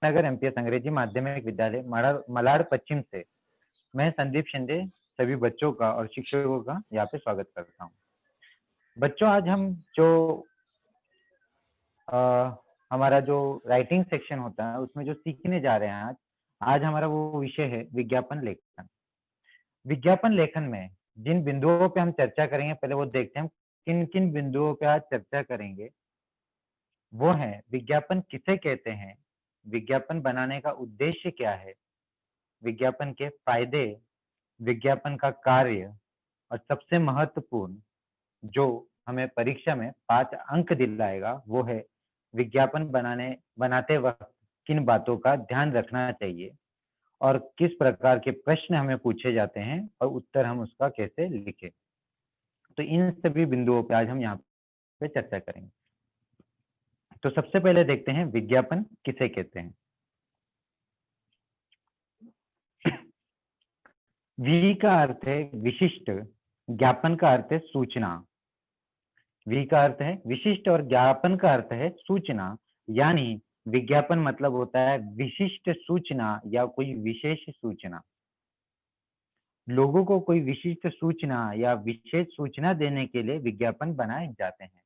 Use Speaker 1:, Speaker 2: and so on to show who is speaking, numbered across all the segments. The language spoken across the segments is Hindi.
Speaker 1: नगर एमपीएस अंग्रेजी माध्यमिक विद्यालय मलाड पश्चिम से मैं संदीप शिंदे सभी बच्चों का और शिक्षकों का यहाँ पे स्वागत करता हूँ। बच्चों, आज हम जो हमारा जो राइटिंग सेक्शन होता है उसमें जो सीखने जा रहे हैं आज हमारा वो विषय है विज्ञापन लेखन। विज्ञापन लेखन में जिन बिंदुओं पे हम चर्चा करेंगे, पहले वो देखते हैं हम किन किन बिंदुओं पे आज चर्चा करेंगे। वो है विज्ञापन किसे कहते हैं, विज्ञापन बनाने का उद्देश्य क्या है, विज्ञापन के फायदे, विज्ञापन का कार्य और सबसे महत्वपूर्ण जो हमें परीक्षा में 5 अंक दिलाएगा वो है विज्ञापन बनाते वक्त किन बातों का ध्यान रखना चाहिए और किस प्रकार के प्रश्न हमें पूछे जाते हैं और उत्तर हम उसका कैसे लिखें। तो इन सभी बिंदुओं पे आज हम यहाँ पे चर्चा करेंगे। तो सबसे पहले देखते हैं विज्ञापन किसे कहते हैं। वी का अर्थ है विशिष्ट, ज्ञापन का अर्थ है सूचना। वी का अर्थ है विशिष्ट और ज्ञापन का अर्थ है सूचना, यानी विज्ञापन मतलब होता है विशिष्ट सूचना या कोई विशेष सूचना। लोगों को कोई विशिष्ट सूचना या विशेष सूचना देने के लिए विज्ञापन बनाए जाते हैं।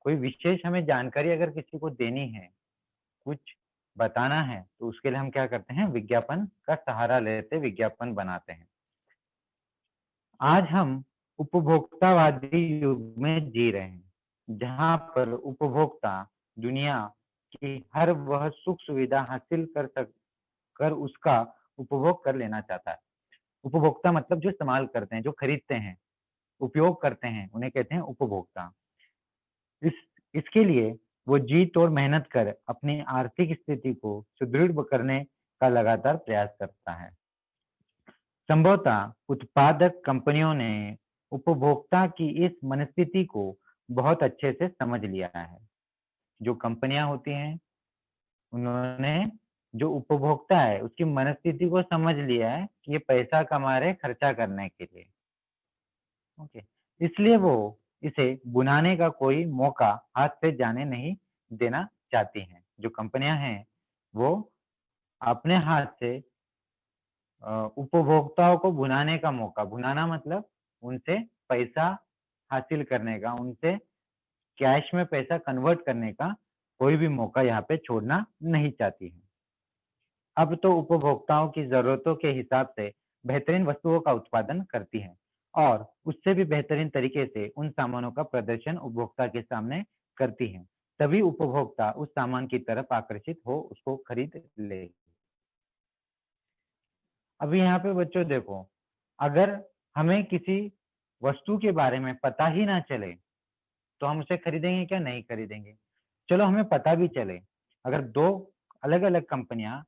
Speaker 1: कोई विशेष हमें जानकारी अगर किसी को देनी है, कुछ बताना है, तो उसके लिए हम क्या करते हैं, विज्ञापन का सहारा लेते विज्ञापन बनाते हैं। आज हम उपभोक्तावादी युग में जी रहे हैं, जहां पर उपभोक्ता दुनिया की हर वह सुख सुविधा हासिल कर उसका उपभोग कर लेना चाहता है। उपभोक्ता मतलब जो इस्तेमाल करते हैं, जो खरीदते हैं, उपयोग करते हैं, उन्हें कहते हैं उपभोक्ता। इस इसके लिए वो जी तोड़ मेहनत कर अपनी आर्थिक स्थिति को सुदृढ़ करने का लगातार प्रयास करता है। संभवतः उत्पादक कंपनियों ने उपभोक्ता की इस मनस्थिति को बहुत अच्छे से समझ लिया है। जो कंपनियां होती हैं, उन्होंने जो उपभोक्ता है उसकी मनस्थिति को समझ लिया है कि ये पैसा कमा रहे खर्चा करने के लिए। ओके, इसलिए वो इसे बुनाने का कोई मौका हाथ से जाने नहीं देना चाहती हैं। जो कंपनियां हैं वो अपने हाथ से उपभोक्ताओं को भुनाने का मौका, भुनाना मतलब उनसे पैसा हासिल करने का, उनसे कैश में पैसा कन्वर्ट करने का कोई भी मौका यहाँ पे छोड़ना नहीं चाहती है। अब तो उपभोक्ताओं की जरूरतों के हिसाब से बेहतरीन वस्तुओं का उत्पादन करती है और उससे भी बेहतरीन तरीके से उन सामानों का प्रदर्शन उपभोक्ता के सामने करती है, तभी उपभोक्ता उस सामान की तरफ आकर्षित हो उसको खरीद ले। अभी यहाँ पे बच्चों देखो, अगर हमें किसी वस्तु के बारे में पता ही ना चले तो हम उसे खरीदेंगे क्या, नहीं खरीदेंगे। चलो हमें पता भी चले, अगर दो अलग अलग कंपनियां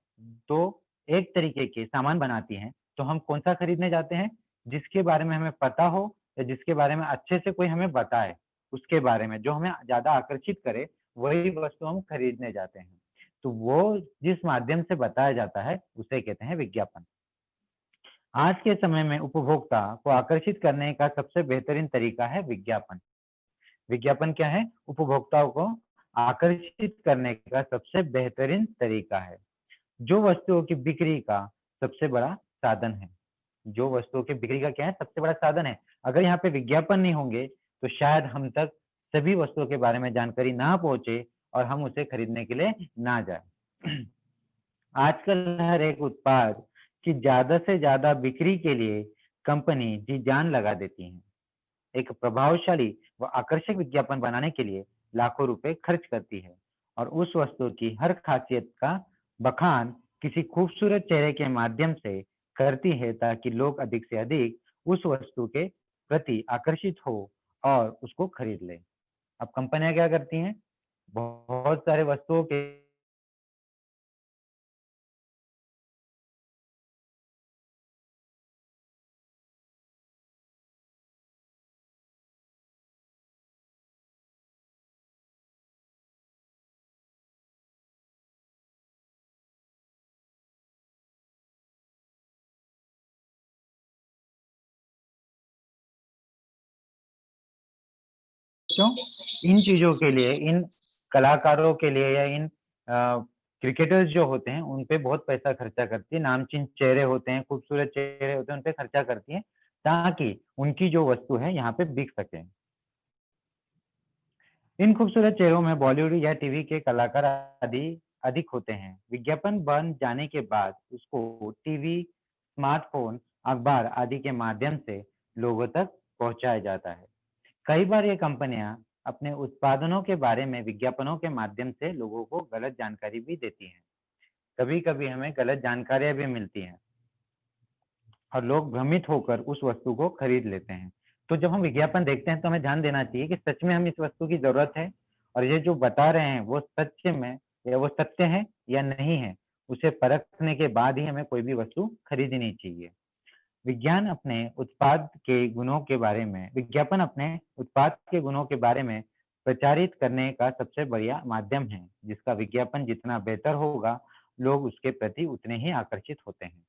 Speaker 1: दो एक तरीके के सामान बनाती हैं तो हम कौन सा खरीदने जाते हैं, जिसके बारे में हमें पता हो या जिसके बारे में अच्छे से कोई हमें बताए, उसके बारे में जो हमें ज्यादा आकर्षित करे वही वस्तु हम खरीदने जाते हैं। तो वो जिस माध्यम से बताया जाता है उसे कहते हैं विज्ञापन। आज के समय में उपभोक्ता को आकर्षित करने का सबसे बेहतरीन तरीका है विज्ञापन। विज्ञापन क्या है, उपभोक्ताओं को आकर्षित करने का सबसे बेहतरीन तरीका है, जो वस्तुओं की बिक्री का सबसे बड़ा साधन है। जो वस्तुओं की बिक्री का क्या है, सबसे बड़ा साधन है। अगर यहाँ पे विज्ञापन नहीं होंगे तो शायद हम तक सभी वस्तुओं के बारे में जानकारी ना पहुंचे और हम उसे खरीदने के लिए ना जाए। आजकल हर एक उत्पाद की ज्यादा से ज्यादा बिक्री के लिए कंपनी जी जान लगा देती है। एक प्रभावशाली व आकर्षक विज्ञापन बनाने के लिए लाखों रुपए खर्च करती है और उस वस्तु की हर खासियत का बखान किसी खूबसूरत चेहरे के माध्यम से करती है ताकि लोग अधिक से अधिक उस वस्तु के प्रति आकर्षित हो और उसको खरीद ले। अब कंपनियां क्या करती हैं, बहुत सारे वस्तुओं के क्यों, इन चीजों के लिए, इन कलाकारों के लिए या इन क्रिकेटर्स जो होते हैं उन पे बहुत पैसा खर्चा करती है, नामचीन चेहरे होते हैं, खूबसूरत चेहरे होते हैं, उन पे खर्चा करती है ताकि उनकी जो वस्तु है यहाँ पे बिक सके। इन खूबसूरत चेहरों में बॉलीवुड या टीवी के कलाकार आदि अधिक होते हैं। विज्ञापन बन जाने के बाद उसको टीवी, स्मार्टफोन, अखबार आदि के माध्यम से लोगों तक पहुंचाया जाता है। कई बार ये कंपनियां अपने उत्पादनों के बारे में विज्ञापनों के माध्यम से लोगों को गलत जानकारी भी देती हैं। कभी-कभी हमें गलत जानकारियां भी मिलती हैं और लोग भ्रमित होकर उस वस्तु को खरीद लेते हैं। तो जब हम विज्ञापन देखते हैं तो हमें ध्यान देना चाहिए कि सच में हमें इस वस्तु की ज़रूरत है और ये जो बता रहे हैं वो सच में या वो सत्य है या नहीं है, उसे परखने के बाद ही हमें कोई भी वस्तु खरीदनी चाहिए। विज्ञापन अपने उत्पाद के गुणों के बारे में प्रचारित करने का सबसे बढ़िया माध्यम है, जिसका विज्ञापन जितना बेहतर होगा, लोग उसके प्रति उतने ही आकर्षित होते हैं।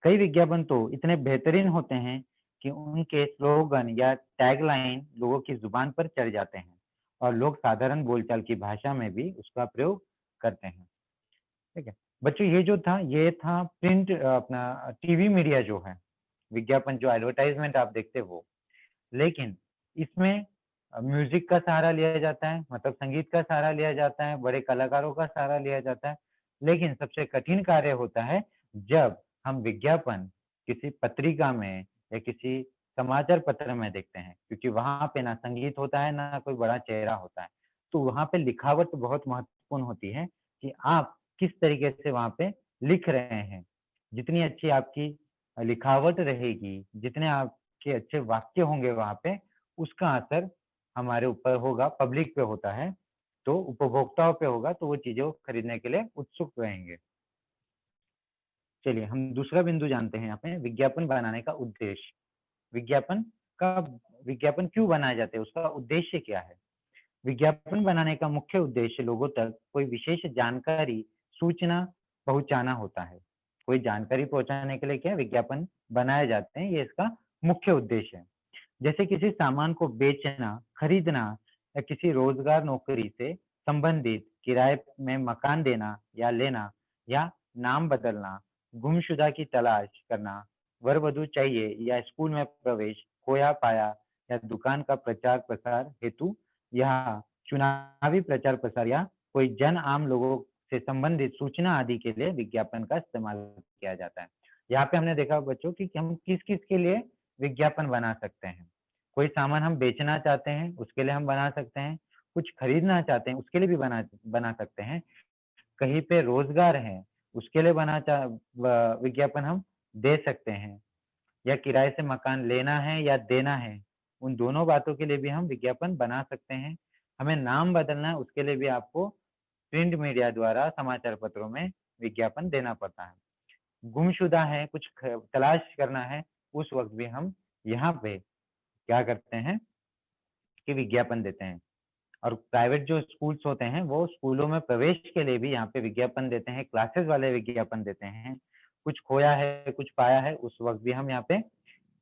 Speaker 1: कई विज्ञापन तो इतने बेहतरीन होते हैं कि उनके स्लोगन या टैगलाइन लोगों की जुबान पर चढ़ जाते हैं और लोग साधारण बोलचाल की भाषा में भी उसका प्रयोग करते हैं। ठीक है। बच्चों ये था प्रिंट अपना टीवी मीडिया जो है, विज्ञापन जो एडवर्टाइजमेंट आप देखते हो। लेकिन इसमें म्यूजिक का सहारा लिया जाता है, मतलब संगीत का सहारा लिया जाता है, बड़े कलाकारों का सहारा लिया जाता है। लेकिन सबसे कठिन कार्य होता है जब हम विज्ञापन किसी पत्रिका में या किसी समाचार पत्र में देखते हैं, क्योंकि वहाँ पे ना संगीत होता है, ना कोई बड़ा चेहरा होता है। तो वहाँ पे लिखावट बहुत महत्वपूर्ण होती है कि आप किस तरीके से वहाँ पे लिख रहे हैं। जितनी अच्छी आपकी लिखावट रहेगी, जितने आपके अच्छे वाक्य होंगे वहाँ पे, उसका असर हमारे ऊपर होगा, पब्लिक पे होता है, तो उपभोक्ताओं पे होगा, तो वो चीज़ें वो खरीदने के लिए उत्सुक रहेंगे। चलिए, हम दूसरा बिंदु जानते हैं यहाँ पे, विज्ञापन बनाने का उद्देश्य। विज्ञापन का विज्ञापन क्यों बनाए जाते हैं, उसका उद्देश्य क्या है? विज्ञापन बनाने का मुख्य उद्देश्य लोगों तक कोई विशेष जानकारी, सूचना पहुँचाना होता है। कोई जानकारी पहुँचाने के लिए क्या विज्ञापन बनाए जाते हैं, ये इसका मुख्य उद्देश्य है। जैसे किसी सामान को बेचना, खरीदना या किसी रोजगार नौकरी से संबंधित, किराए में मकान देना या लेना या नाम बदलना, गुमशुदा की तलाश करना, वर-वधू चाहिए या स्कूल में प्रवेश, खोया पाया या दुकान का प्रचार-प्रसार हेतु या चुनावी प्रचार-प्रसार या कोई जन आम लोगों से संबंधित सूचना आदि के लिए विज्ञापन का इस्तेमाल किया जाता है। यहाँ पे हमने देखा बच्चों कि हम किस-किस के लिए विज्ञापन बना सकते हैं। कोई सामान हम बेचना चाहते हैं, उसके लिए हम बना सकते हैं। कुछ खरीदना चाहते हैं, उसके लिए भी बना बना सकते हैं। कहीं पे रोज़गार है, उसके लिए विज्ञापन हम दे सकते हैं, या किराए से मकान लेना है या देना है, उन दोनों बातों के लिए भी हम विज्ञापन बना सकते हैं। हमें नाम बदलना है, उसके लिए भी आपको प्रिंट मीडिया द्वारा समाचार पत्रों में विज्ञापन देना पड़ता है। गुमशुदा है, कुछ तलाश करना है, उस वक़्त भी हम यहाँ पे क्या करते हैं कि विज्ञापन देते हैं। और प्राइवेट जो स्कूल्स होते हैं, वो स्कूलों में प्रवेश के लिए भी यहाँ पे विज्ञापन देते हैं, क्लासेस वाले विज्ञापन देते हैं। कुछ खोया है, कुछ पाया है, उस वक़्त भी हम यहाँ पे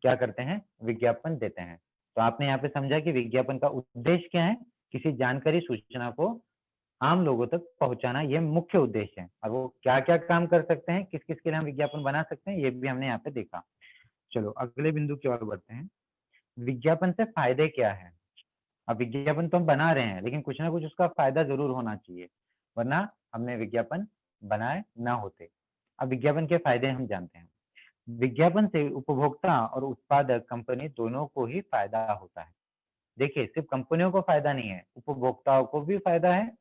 Speaker 1: क्या करते हैं, विज्ञापन देते हैं। तो आपने यहाँ पे समझा कि विज्ञापन का उद्देश्य क्या है? किसी जानकारी सूचना को आम लोगों तक पहुँचाना, ये मुख्य उद्देश्य है। और वो क्या-क्या काम कर सकते हैं, किस-किस के लिए हम विज्ञापन बना सकते हैं, ये भी हमने यहाँ पे देखा। चलो अगले बिंदु की ओर बढ़ते हैं। विज्ञापन से फ़ायदे क्या हैं? अब विज्ञापन तो हम बना रहे हैं, लेकिन कुछ ना कुछ उसका फ़ायदा ज़रूर होना चाहिए, वरना हमने विज्ञापन बनाए ना होते। अब विज्ञापन के फ़ायदे हम जानते हैं। विज्ञापन से उपभोक्ता और उत्पादक कंपनी दोनों को ही फ़ायदा होता है। देखिए, सिर्फ़ कंपनियों को फ़ायदा नहीं है, उपभोक्ताओं को भी फ़ायदा है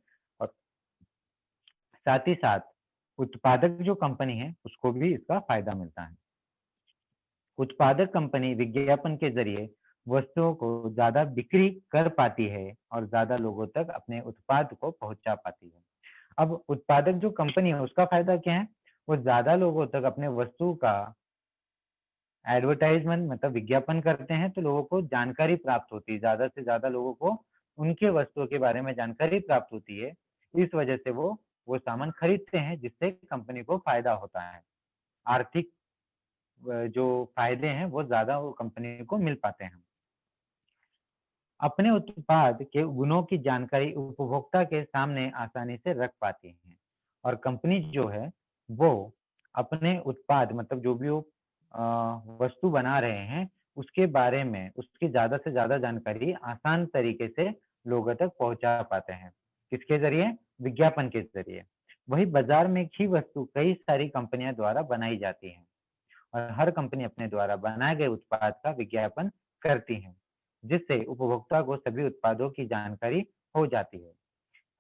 Speaker 1: और साथ ही साथ उत्पादक जो कंपनी है, उसको भी इसका फ़ायदा मिलता है। उत्पादक कंपनी विज्ञापन के ज़रिए वस्तुओं को ज़्यादा बिक्री कर पाती है और ज़्यादा लोगों तक अपने उत्पाद को पहुँचा पाती है। अब उत्पादक जो कंपनी है, उसका फ़ायदा क्या है? वो ज़्यादा लोगों तक अपने वस्तु का एडवर्टाइज़मेंट, मतलब विज्ञापन करते हैं, तो लोगों को जानकारी प्राप्त होती है। ज़्यादा से ज़्यादा लोगों को उनके वस्तुओं के बारे में जानकारी प्राप्त होती है। इस वजह से वो सामान खरीदते हैं, जिससे कंपनी को फ़ायदा होता है। आर्थिक जो फ़ायदे हैं, वो ज़्यादा वो कंपनी को मिल पाते हैं। अपने उत्पाद के गुणों की जानकारी उपभोक्ता के सामने आसानी से रख पाती हैं। और कंपनी जो है वो अपने उत्पाद मतलब जो भी वो वस्तु बना रहे हैं उसके बारे में उसकी ज़्यादा से ज़्यादा जानकारी आसान तरीके से लोगों तक पहुँचा पाते हैं। किसके ज़रिए? विज्ञापन के ज़रिए। वही बाज़ार में एक ही वस्तु कई सारी कंपनियों द्वारा बनाई जाती है और हर कंपनी अपने द्वारा बनाए गए उत्पाद का विज्ञापन करती है, जिससे उपभोक्ता को सभी उत्पादों की जानकारी हो जाती है।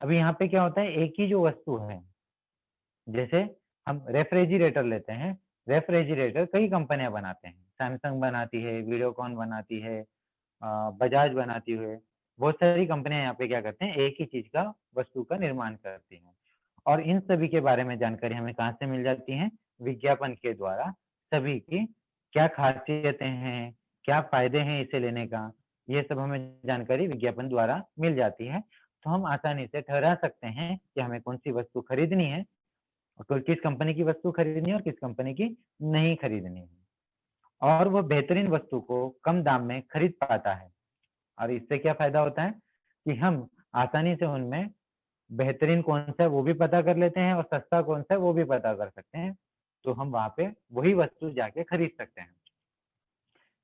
Speaker 1: अभी यहाँ पे क्या होता है, एक ही जो वस्तु है, जैसे हम रेफ्रिजरेटर लेते हैं, रेफ्रिजरेटर कई कंपनियां बनाते हैं, सैमसंग बनाती है, वीडियोकॉन बनाती है, बजाज बनाती है, बहुत सारी कंपनियां यहाँ पे क्या करते हैं, एक ही चीज का वस्तु का निर्माण करती हैं। और इन सभी के बारे में जानकारी हमें कहाँ से मिल जाती है? विज्ञापन के द्वारा। सभी की क्या खासियतें हैं, क्या फायदे हैं इसे लेने का, ये सब हमें जानकारी विज्ञापन द्वारा मिल जाती है। तो हम आसानी से ठहरा सकते हैं कि हमें कौन सी वस्तु खरीदनी है और किस कंपनी की वस्तु खरीदनी है और किस कंपनी की नहीं खरीदनी है। और वो बेहतरीन वस्तु को कम दाम में खरीद पाता है और इससे क्या फायदा होता है कि हम आसानी से उनमें बेहतरीन कौन-सा है वो भी पता कर लेते हैं और सस्ता कौन-सा है वो भी पता कर सकते हैं। तो हम वहाँ पे वही वस्तु जाके खरीद सकते हैं।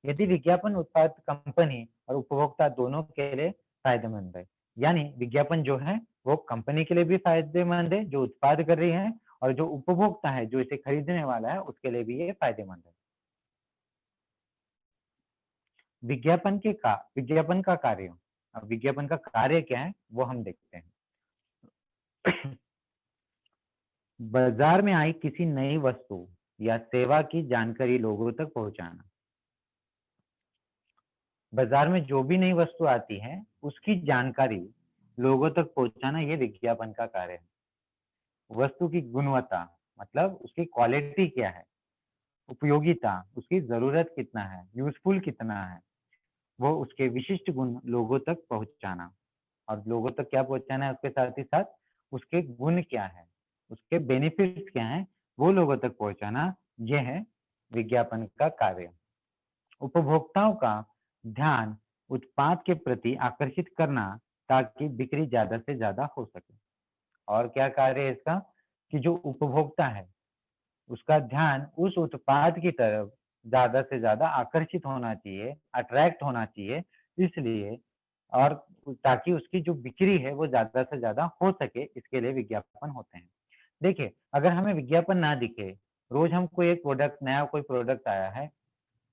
Speaker 1: यदि विज्ञापन उत्पाद कंपनी और उपभोक्ता दोनों के लिए फायदेमंद है। यानी विज्ञापन जो है वो कंपनी के लिए भी फायदेमंद है जो उत्पाद कर रही है और जो उपभोक्ता है जो इसे खरीदने वाला है उसके लिए भी ये फायदेमंद है। विज्ञापन का कार्य। अब विज्ञापन का कार्य क्या है वो हम देखते हैं। बाजार में आई किसी नई वस्तु या सेवा की जानकारी लोगों तक पहुंचाना। बाजार में जो भी नई वस्तु आती है उसकी जानकारी लोगों तक पहुंचाना ये विज्ञापन का कार्य है। वस्तु की गुणवत्ता मतलब उसकी क्वालिटी क्या है, उपयोगिता, उसकी जरूरत कितना है, यूजफुल कितना है, वो उसके विशिष्ट गुण लोगों तक पहुंचाना। और लोगों तक क्या पहुंचाना है उसके साथ ही साथ उसके गुण क्या है, उसके बेनिफिट्स क्या हैं, वो लोगों तक पहुंचाना, ये है विज्ञापन का कार्य। उपभोक्ताओं का ध्यान उत्पाद के प्रति आकर्षित करना ताकि बिक्री ज्यादा से ज्यादा हो सके। और क्या कार्य है इसका कि जो उपभोक्ता है उसका ध्यान उस उत्पाद की तरफ ज़्यादा से ज़्यादा आकर्षित होना चाहिए, अट्रैक्ट होना चाहिए, इसलिए और ताकि उसकी जो बिक्री है वो ज़्यादा से ज़्यादा हो सके, इसके लिए विज्ञापन होते हैं। देखिए, अगर हमें विज्ञापन ना दिखे, रोज़ हम कोई एक प्रोडक्ट नया कोई प्रोडक्ट आया है,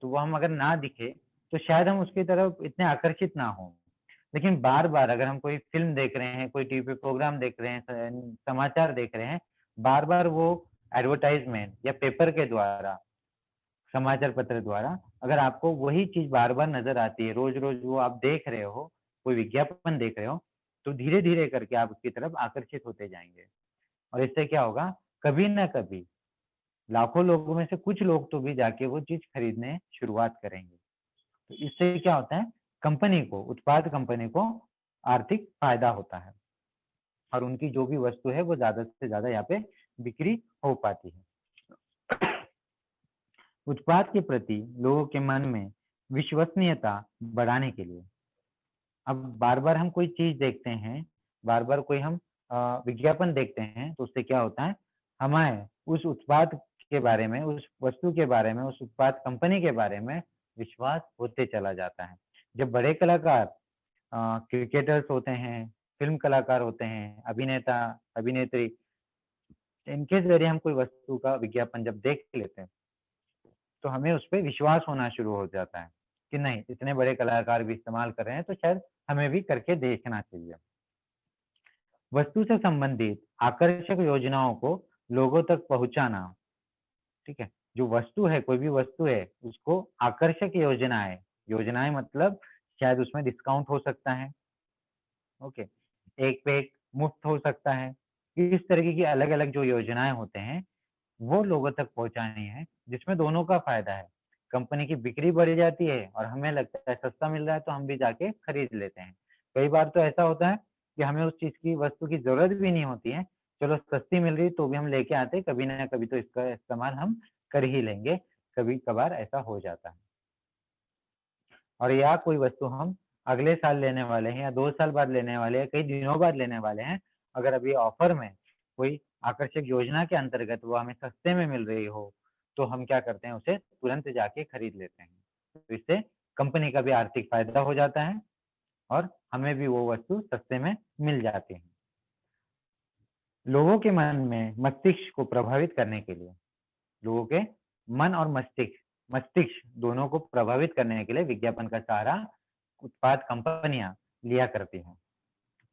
Speaker 1: तो वो हम अगर ना दिखे, तो शायद हम उसकी तरफ इतने आकर्षित ना हों। लेकिन बार-बार अगर हम कोई फ़िल्म देख रहे हैं, कोई टीवी प्रोग्राम देख रहे हैं, समाचार देख रहे हैं, बार-बार वो एडवर्टाइज़मेंट या पेपर के द्वारा, समाचार पत्र द्वारा अगर आपको वही चीज़ बार-बार नज़र आती है, रोज़-रोज़ वो आप देख रहे हो, कोई विज्ञापन देख रहे हो, तो धीरे-धीरे करके आप उसकी तरफ आकर्षित होते जाएँगे। और इससे क्या होगा, कभी न कभी लाखों लोगों में से कुछ लोग तो भी जाके वो चीज़ खरीदने शुरुआत करेंगे। तो इससे क्या होता है, कंपनी को, उत्पाद कंपनी को आर्थिक फ़ायदा होता है और उनकी जो भी वस्तु है वो ज़्यादा से ज़्यादा यहाँ पे बिक्री हो पाती है। उत्पाद के प्रति लोगों के मन में विश्वसनीयता बढ़ाने के लिए अब बार-बार हम कोई चीज़ देखते हैं, बार-बार कोई हम विज्ञापन देखते हैं, तो उससे क्या होता है, हमें उस उत्पाद के बारे में, उस वस्तु के बारे में, उस उत्पाद कंपनी के बारे में विश्वास होते चला जाता है। जब बड़े कलाकार क्रिकेटर्स होते हैं, फ़िल्म कलाकार होते हैं, अभिनेता, अभिनेत्री, इनके ज़रिए हम कोई वस्तु का विज्ञापन जब देख लेते हैं, तो हमें उस पे विश्वास होना शुरू हो जाता है, कि नहीं इतने बड़े कलाकार भी इस्तेमाल कर रहे हैं, तो शायद हमें भी करके देखना चाहिए। वस्तु से संबंधित आकर्षक योजनाओं को लोगों तक पहुँचाना, ठीक है? जो वस्तु है, कोई भी वस्तु है, उसको आकर्षक योजनाएँ योजनाएँ मतलब शायद उसमें डिस्काउंट हो सकता है, ओके? एक पे एक मुफ्त हो सकता है। इस तरीके की अलग-अलग जो योजनाएँ होते हैं, वो लोगों तक पहुँचानी है, जिसमें दोनों का फ़ायदा है। कंपनी की बिक्री बढ़ जाती है और हमें लगता है सस्ता मिल रहा है तो हम भी जाके खरीद लेते हैं। कई बार तो ऐसा होता है कि हमें उस चीज़ की वस्तु की ज़रूरत भी नहीं होती है, चलो सस्ती मिल रही है तो भी हम लेके आते हैं, कभी ना कभी तो इसका इस्तेमाल हम कर ही लेंगे, कभी-कभार ऐसा हो जाता है। और या कोई वस्तु हम अगले साल लेने वाले हैं या 2 साल बाद लेने वाले हैं, कई दिनों बाद लेने वाले हैं, अगर अभी ऑफ़र में कोई आकर्षक योजना के अंतर्गत वो हमें सस्ते में मिल रही हो, तो हम क्या करते हैं, उसे तुरंत जाके खरीद लेते हैं। तो इससे कंपनी का भी आर्थिक फायदा हो जाता है और हमें भी वो वस्तु सस्ते में मिल जाती है। लोगों के मन में मस्तिष्क को प्रभावित करने के लिए, लोगों के मन और मस्तिष्क दोनों को प्रभावित करने के लिए विज्ञापन का सहारा उत्पाद कंपनियां लिया करती हैं।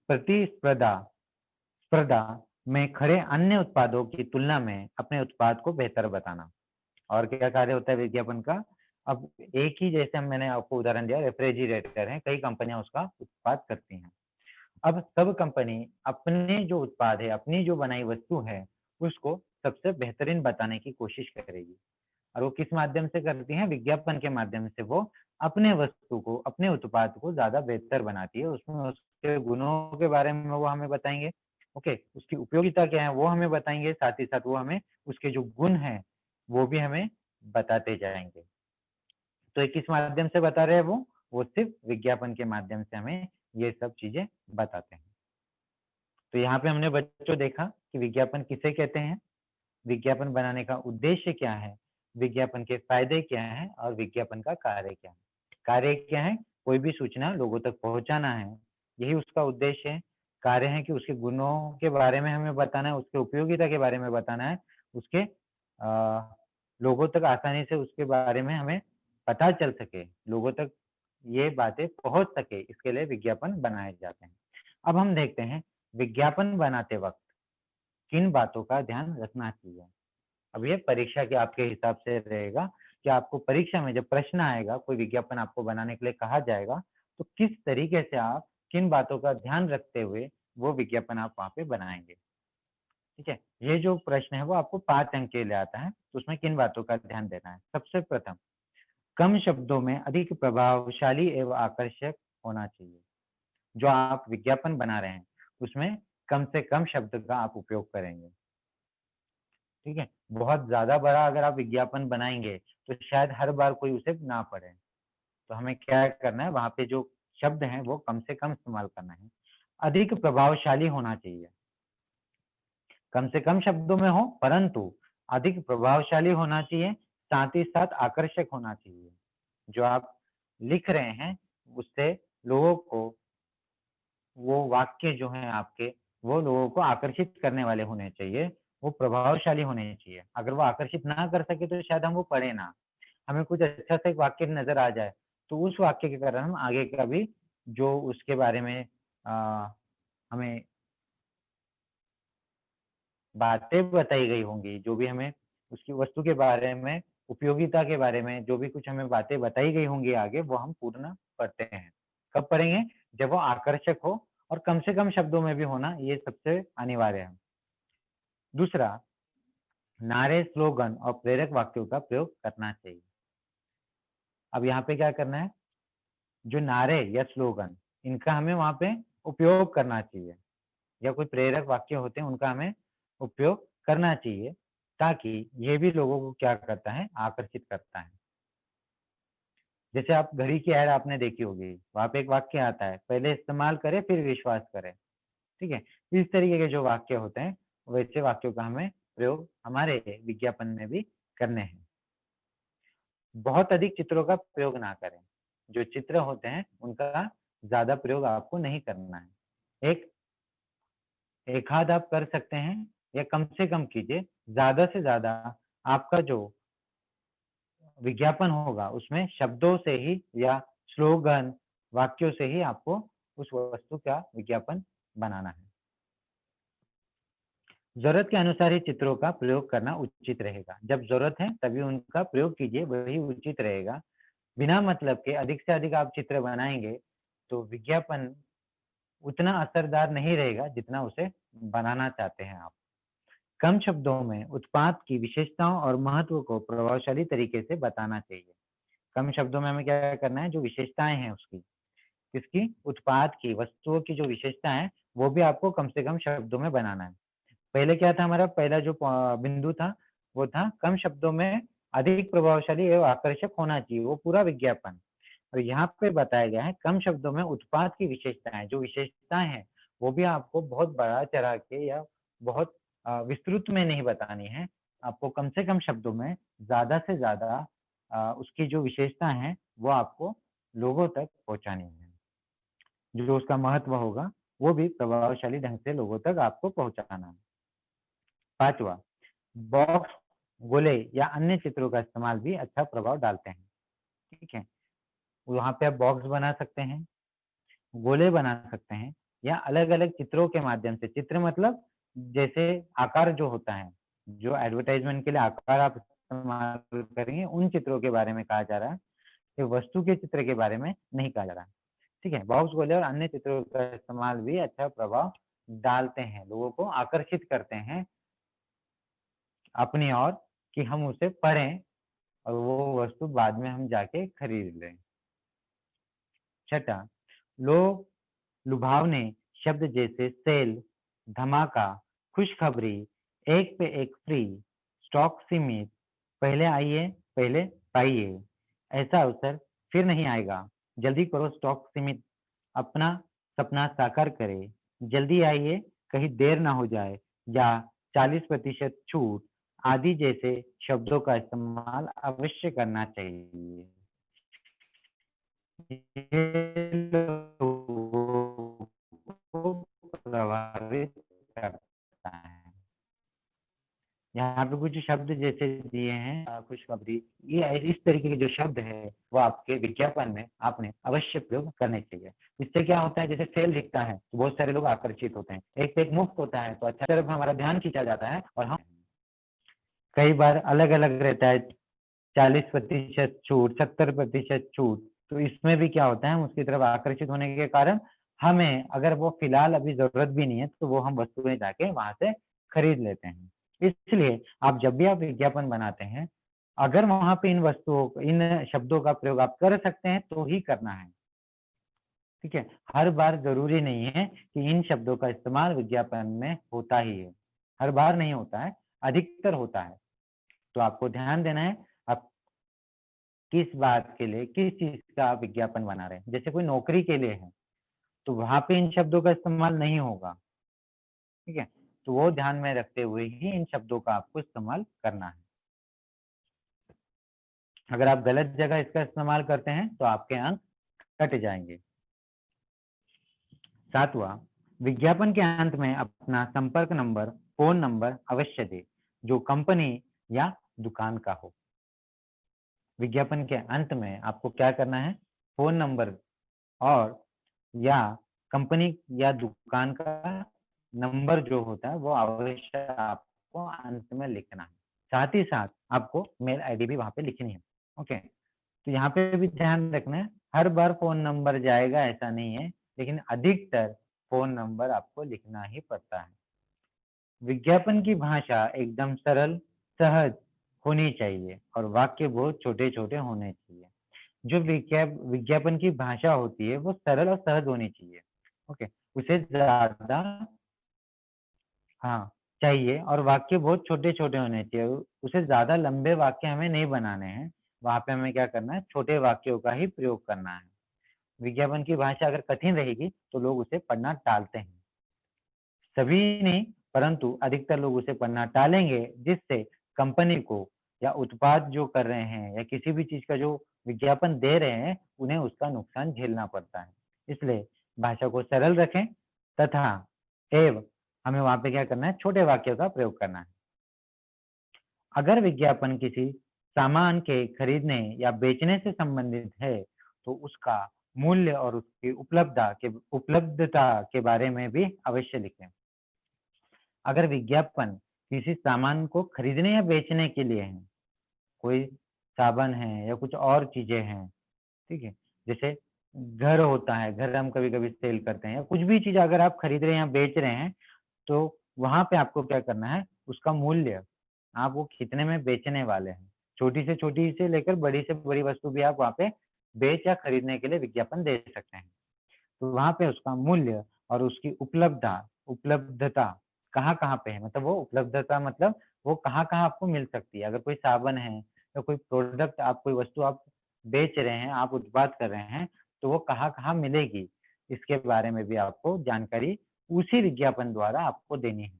Speaker 1: प्रतिस्पर्धा स्पर्धा में खड़े अन्य उत्पादों की तुलना में अपने उत्पाद को बेहतर बताना। और क्या कार्य होता है विज्ञापन का? अब एक ही, जैसे मैंने आपको उदाहरण दिया, रेफ्रिजरेटर है, कई कंपनियां उसका उत्पाद करती हैं। अब सब कंपनी अपने जो उत्पाद है, अपनी जो बनाई वस्तु है, उसको सबसे बेहतरीन बताने की कोशिश करेगी। और वो किस माध्यम से करती हैं? विज्ञापन के माध्यम से वो अपने वस्तु को, अपने उत्पाद को ज़्यादा बेहतर बनाती है। उसमें उसके गुणों के बारे में वो हमें बताएँगे, ओके? उसकी उपयोगिता क्या है, वो हमें बताएँगे, साथ ही साथ वो हमें उसके जो गुण हैं, वो भी हमें बताते जाएँगे। तो ये किस माध्यम से बता रहे हैं वो? वो सिर्फ़ विज्ञापन के माध्यम से हमें ये सब चीज़ें बताते हैं। तो यहाँ पे हमने बच्चों देखा कि विज्ञापन किसे कहते हैं, विज्ञापन बनाने का उद्देश्य क्या है, विज्ञापन के फ़ायदे क्या हैं और विज्ञापन का कार्य क्या है। कार्य क्या है? कोई भी सूचना लोगों तक पहुँचाना है, यही उसका उद्देश्य है। कार्य है कि उसके गुणों के बारे में हमें बताना है, उसके उपयोगिता के बारे में बताना है, उसके लोगों तक आसानी से उसके बारे में हमें पता चल सके, लोगों तक ये बातें पहुँच सके, इसके लिए विज्ञापन बनाए जाते हैं। अब हम देखते हैं विज्ञापन बनाते वक़्त किन बातों का ध्यान रखना चाहिए। अब ये परीक्षा के आपके हिसाब से रहेगा कि आपको परीक्षा में जब प्रश्न आएगा, कोई विज्ञापन आपको बनाने के लिए कहा जाएगा, तो किस तरीके से आप किन बातों का ध्यान रखते हुए वो विज्ञापन आप वहाँ पे बनाएँगे, ठीक है? ये जो प्रश्न है वो आपको 5 अंक के लिए आता है, तो उसमें किन बातों का ध्यान देना है? सबसे प्रथम, कम शब्दों में अधिक प्रभावशाली एवं आकर्षक होना चाहिए। जो आप विज्ञापन बना रहे हैं, उसमें कम से कम शब्द का आप उपयोग करेंगे। ठीक है? बहुत ज़्यादा बड़ा अगर आप विज्ञापन बनाएँगे, तो शायद हर बार कोई उसे ना पढ़े। तो हमें क्या करना है, वहाँ पे जो शब्द हैं, वो कम से कम इस्तेमाल करना है। अधिक प्रभावशाली होना चाहिए। कम से कम शब्दों में हो, परंतु अधिक प्रभावशाली होना चाहिए, साथ ही साथ आकर्षक होना चाहिए। जो आप लिख रहे हैं, उससे लोगों को वो वाक्य जो हैं आपके, वो लोगों को आकर्षित करने वाले होने चाहिए, वो प्रभावशाली होने चाहिए। अगर वो आकर्षित ना कर सके तो शायद हम वो पढ़ें ना। हमें कुछ अच्छा सा एक वाक्य नज़र आ जाए, तो उस वाक्य के कारण हम आगे का भी जो उसके बारे में हमें बातें बताई गई होंगी, जो भी हमें उसकी वस्तु के बारे में, उपयोगिता के बारे में, जो भी कुछ हमें बातें बताई गई होंगी आगे, वो हम पूर्ण पढ़ते हैं। कब पढ़ेंगे? जब वो आकर्षक हो और कम से कम शब्दों में भी होना, ये सबसे अनिवार्य है। दूसरा, नारे, स्लोगन और प्रेरक वाक्यों का प्रयोग करना चाहिए। अब यहाँ पे क्या करना है? जो नारे या स्लोगन, इनका हमें वहाँ पे उपयोग करना चाहिए, या कोई प्रेरक वाक्य होते हैं, उनका हमें उपयोग करना चाहिए, ताकि ये भी लोगों को क्या करता है? आकर्षित करता है। जैसे आप घड़ी की ऐड आपने देखी होगी, वहाँ पे एक वाक्य आता है, पहले इस्तेमाल करें फिर विश्वास करें, ठीक है? इस तरीके के जो वाक्य होते हैं, वैसे वाक्यों का हमें प्रयोग हमारे विज्ञापन में भी करने हैं। बहुत अधिक चित्रों का प्रयोग ना करें। जो चित्र होते हैं, उनका ज़्यादा प्रयोग आपको नहीं करना है। एक एक आध आप कर सकते हैं, या कम से कम कीजिए। ज़्यादा से ज़्यादा आपका जो विज्ञापन होगा, उसमें शब्दों से ही या स्लोगन, वाक्यों से ही आपको उस वस्तु का विज्ञापन बनाना है। ज़रूरत के अनुसार ही चित्रों का प्रयोग करना उचित रहेगा। जब ज़रूरत है, तभी उनका प्रयोग कीजिए, वही उचित रहेगा। बिना मतलब के अधिक से अधिक आप चित्र बनाएँगे, तो विज्ञापन उतना असरदार नहीं रहेगा, जितना उसे बनाना चाहते हैं आप। कम शब्दों में उत्पाद की विशेषताओं और महत्व को प्रभावशाली तरीके से बताना चाहिए। कम शब्दों में हमें क्या करना है? जो विशेषताएँ हैं उसकी, किसकी? उत्पाद की, वस्तुओं की जो विशेषता है, वो भी आपको कम से कम शब्दों में बनाना है। पहले क्या था, हमारा पहला जो बिंदु था, वो था कम शब्दों में अधिक प्रभावशाली एवं आकर्षक होना चाहिए, वो पूरा विज्ञापन। और यहाँ पे बताया गया है कम शब्दों में उत्पाद की विशेषताएँ, जो विशेषताएँ हैं, वो भी आपको बहुत बढ़ा-चढ़ा के या बहुत विस्तृत में नहीं बतानी है, आपको कम से कम शब्दों में ज़्यादा से ज़्यादा उसकी जो विशेषता है वो आपको लोगों तक पहुँचानी है। जो उसका महत्व होगा, वो भी प्रभावशाली ढंग से लोगों तक आपको पहुँचाना है। 5वां, बॉक्स, गोले या अन्य चित्रों का इस्तेमाल भी अच्छा प्रभाव डालते हैं, ठीक है? वहाँ पे आप बॉक्स बना सकते हैं, गोले बना सकते हैं या अलग-अलग चित्रों के माध्यम से, चित्र मतलब जैसे आकार जो होता है, जो एडवर्टाइज़मेंट के लिए आकार आप इस्तेमाल करेंगे, उन चित्रों के बारे में कहा जा रहा है, ये वस्तु के चित्र के बारे में नहीं कहा जा रहा है। ठीक है? बॉक्स, गोले और अन्य चित्रों का इस्तेमाल भी अच्छा प्रभाव डालते हैं, लोगों को आकर्षित करते हैं अपनी ओर कि हम उसे पढ़ें और वो वस्तु बाद में हम जाके खरीद लें। छठा, लोग लुभावने शब्द जैसे सेल, धमाका, खुशखबरी, एक पे एक फ्री, स्टॉक सीमित, पहले आइए, पहले पाइए, ऐसा अवसर फिर नहीं आएगा, जल्दी करो स्टॉक सीमित, अपना सपना साकार करें, जल्दी आइए, कहीं देर ना हो जाए या 40% छूट आदि जैसे शब्दों का इस्तेमाल अवश्य करना चाहिए। ये लोगों को प्रभावित करता है। यहाँ पे कुछ शब्द जैसे दिए हैं खुशखबरी, ये इस तरीके के जो शब्द है वो आपके विज्ञापन में आपने अवश्य प्रयोग करने चाहिए। इससे क्या होता है, जैसे सेल दिखता है तो बहुत सारे लोग आकर्षित होते हैं, एक से एक मुफ्त होता है तो अच्छा तरफ हमारा ध्यान खींचा जाता है और हम कई बार अलग-अलग रहता है, 40% छूट, 70% छूट, तो इसमें भी क्या होता है, हम उसकी तरफ आकर्षित होने के कारण हमें अगर वो फिलहाल अभी ज़रूरत भी नहीं है, तो वो हम वस्तुएँ जाके वहाँ से खरीद लेते हैं। इसलिए आप जब भी आप विज्ञापन बनाते हैं, अगर वहाँ पे इन वस्तुओं इन शब्दों का प्रयोग आप कर सकते हैं, तो ही करना है। ठीक है? हर बार ज़रूरी नहीं है कि इन शब्दों का इस्तेमाल विज्ञापन में होता ही है। हर बार नहीं होता है, अधिकतर होता है। तो आपको ध्यान देना है, आप किस बात के लिए, किस चीज़ का आप विज्ञापन बना रहे हैं। जैसे कोई नौकरी के लिए है, तो वहाँ पे इन शब्दों का इस्तेमाल नहीं होगा, ठीक है? तो वो ध्यान में रखते हुए ही इन शब्दों का आपको इस्तेमाल करना है। अगर आप गलत जगह इसका इस्तेमाल करते हैं, तो आपके अंक कट जाएँगे। 7वां, विज्ञापन के अंत में अपना संपर्क नंबर, फ़ोन नंबर अवश्य दें, जो कंपनी या दुकान का हो। विज्ञापन के अंत में आपको क्या करना है, फ़ोन नंबर और या कंपनी या दुकान का नंबर जो होता है वो अवश्य आपको अंत में लिखना है। साथ ही साथ आपको मेल आईडी भी वहाँ पे लिखनी है। ओके, तो यहाँ पे भी ध्यान रखना है, हर बार फ़ोन नंबर जाएगा ऐसा नहीं है, लेकिन अधिकतर फ़ोन नंबर आपको लिखना ही पड़ता है। विज्ञापन की भाषा एकदम सरल, सहज होनी चाहिए और वाक्य बहुत छोटे-छोटे होने चाहिए। जो विज्ञापन की भाषा होती है वो सरल और सहज होनी चाहिए। ओके, उसे ज़्यादा हाँ, चाहिए और वाक्य बहुत छोटे-छोटे होने चाहिए। उसे ज़्यादा लंबे वाक्य हमें नहीं बनाने हैं, वहाँ पे हमें क्या करना है, छोटे वाक्यों का ही प्रयोग करना है। विज्ञापन की भाषा अगर कठिन रहेगी, तो लोग उसे पढ़ना टालते हैं। सभी नहीं, परंतु अधिकतर लोग उसे पढ़ना टालेंगे, जिससे कंपनी को या उत्पाद जो कर रहे हैं या किसी भी चीज़ का जो विज्ञापन दे रहे हैं, उन्हें उसका नुकसान झेलना पड़ता है। इसलिए भाषा को सरल रखें तथा हमें वहाँ पे क्या करना है, छोटे वाक्यों का प्रयोग करना है। अगर विज्ञापन किसी सामान के खरीदने या बेचने से संबंधित है, तो उसका मूल्य और उसकी उपलब्धता के बारे में भी अवश्य लिखें। अगर विज्ञापन किसी सामान को खरीदने या बेचने के लिए है, कोई साबुन है या कुछ और चीज़ें हैं, ठीक है? जैसे घर होता है, घर हम कभी-कभी सेल करते हैं या कुछ भी चीज़ अगर आप खरीद रहे हैं या बेच रहे हैं, तो वहाँ पे आपको क्या करना है, उसका मूल्य, आप वो कितने में बेचने वाले हैं। छोटी से लेकर बड़ी से बड़ी वस्तु भी आप वहाँ पे बेच या खरीदने के लिए विज्ञापन दे सकते हैं। तो वहाँ पे उसका मूल्य और उसकी उपलब्धता कहाँ-कहाँ पे है, मतलब वो उपलब्धता मतलब वो कहाँ-कहाँ आपको मिल सकती है। अगर कोई साबुन है या कोई प्रोडक्ट आप कोई वस्तु आप बेच रहे हैं, आप उत्पाद कर रहे हैं, तो वो कहाँ-कहाँ मिलेगी, इसके बारे में भी आपको जानकारी उसी विज्ञापन द्वारा आपको देनी है।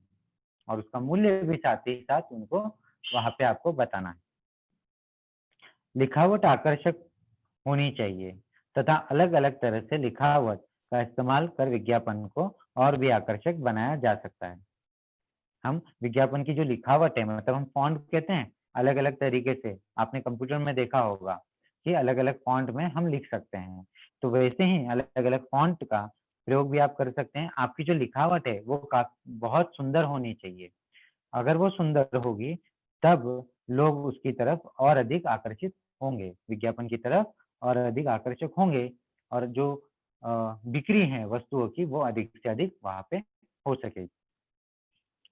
Speaker 1: और उसका मूल्य भी साथ ही साथ उनको वहां पे आपको बताना है। लिखावट आकर्षक होनी चाहिए तथा अलग अलग तरह से लिखावट का इस्तेमाल कर विज्ञापन को और भी आकर्षक बनाया जा सकता है। हम विज्ञापन की जो लिखावट है, मतलब हम फॉन्ट कहते हैं, अलग अलग तरीके से आपने कंप्यूटर में देखा होगा कि अलग अलग फॉन्ट में हम लिख सकते हैं, तो वैसे ही अलग अलग फॉन्ट का प्रयोग भी आप कर सकते हैं। आपकी जो लिखावट है वो बहुत सुंदर होनी चाहिए। अगर वो सुंदर होगी तब लोग उसकी तरफ और अधिक आकर्षित होंगे, विज्ञापन की तरफ और अधिक आकर्षक होंगे, और जो बिक्री है वस्तुओं की वो अधिक से अधिक वहां पे हो सकेगी।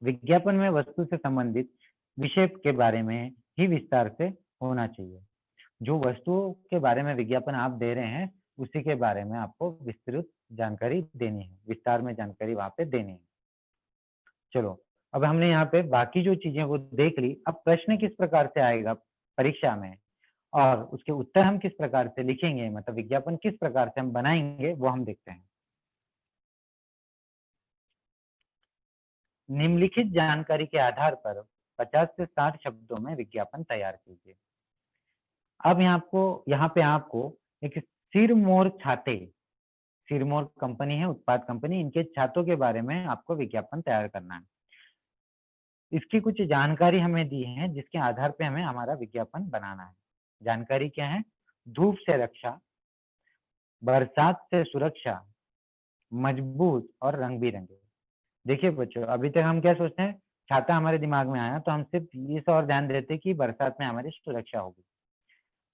Speaker 1: विज्ञापन में वस्तु से संबंधित विषय के बारे में ही विस्तार से होना चाहिए। जो वस्तुओं के बारे में विज्ञापन आप दे रहे हैं उसी के बारे में आपको विस्तृत जानकारी देनी है, विस्तार में जानकारी वहां पे देनी है। चलो, अब हमने यहाँ पे बाकी जो चीजें वो देख ली। अब प्रश्न किस प्रकार से आएगा परीक्षा में और उसके उत्तर हम किस प्रकार से लिखेंगे, मतलब विज्ञापन किस प्रकार से हम बनाएंगे, वो हम देखते हैं। निम्नलिखित जानकारी के आधार पर 50 से 60 शब्दों में विज्ञापन तैयार कीजिए। अब यहाँ पे आपको एक सिरमौर छाते, सिरमौर कंपनी है, उत्पाद कंपनी, इनके छातों के बारे में आपको विज्ञापन तैयार करना है। इसकी कुछ जानकारी हमें दी है जिसके आधार पे हमें हमारा विज्ञापन बनाना है। जानकारी क्या है? धूप से रक्षा, बरसात से सुरक्षा, मजबूत और रंग बिरंगे। देखिए बच्चों, अभी तक हम क्या सोचते हैं, छाता हमारे दिमाग में आया तो हम सिर्फ इस और ध्यान देते कि बरसात में हमारी सुरक्षा होगी,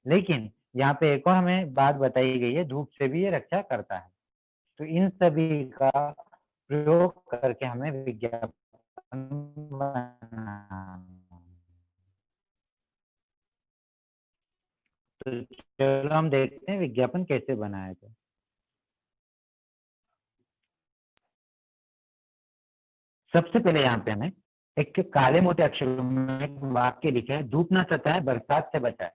Speaker 1: लेकिन यहाँ पे एक और हमें बात बताई गई है, धूप से भी ये रक्षा करता है। तो इन सभी का प्रयोग करके हमें विज्ञापन बनाना है। तो चलो हम देखते हैं विज्ञापन कैसे बनाया जाए। सबसे पहले यहाँ पे हमें एक काले मोटे अक्षरों में एक वाक्य लिखा है, धूप न सताए बरसात से बचाए।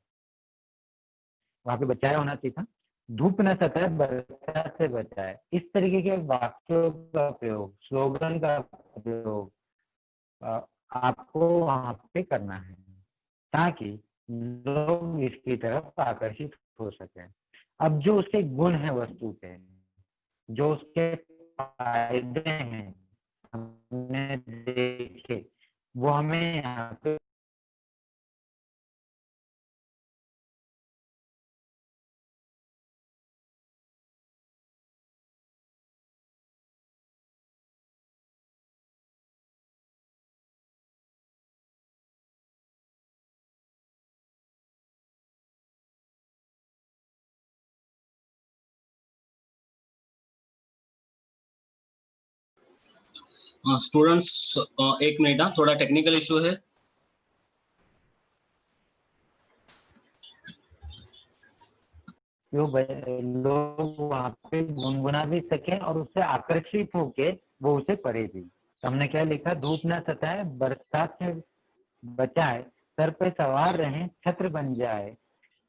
Speaker 1: वहां पे बचाया होना चाहिए था, धूप न सताए बरसात से बचाए। इस तरीके के वाक्यों का प्रयोग, स्लोगन का प्रयोग अ, आपको वहां पे करना है ताकि लोग इसकी तरफ आकर्षित हो सके। अब जो उसके गुण है वस्तु के, जो उसके फायदे हैं हमने देखे, वो हमें यहाँ पे
Speaker 2: स्टूडेंट्स, एक मिनट, थोड़ा टेक्निकल इशू है।
Speaker 1: लोग वहाँ पे गुनगुना भी सके और उससे आकर्षित होके वो उसे पढ़े भी। तो हमने क्या लिखा, धूप न सताए बरसात से बचाए, सर पे सवार रहे छत्र बन जाए,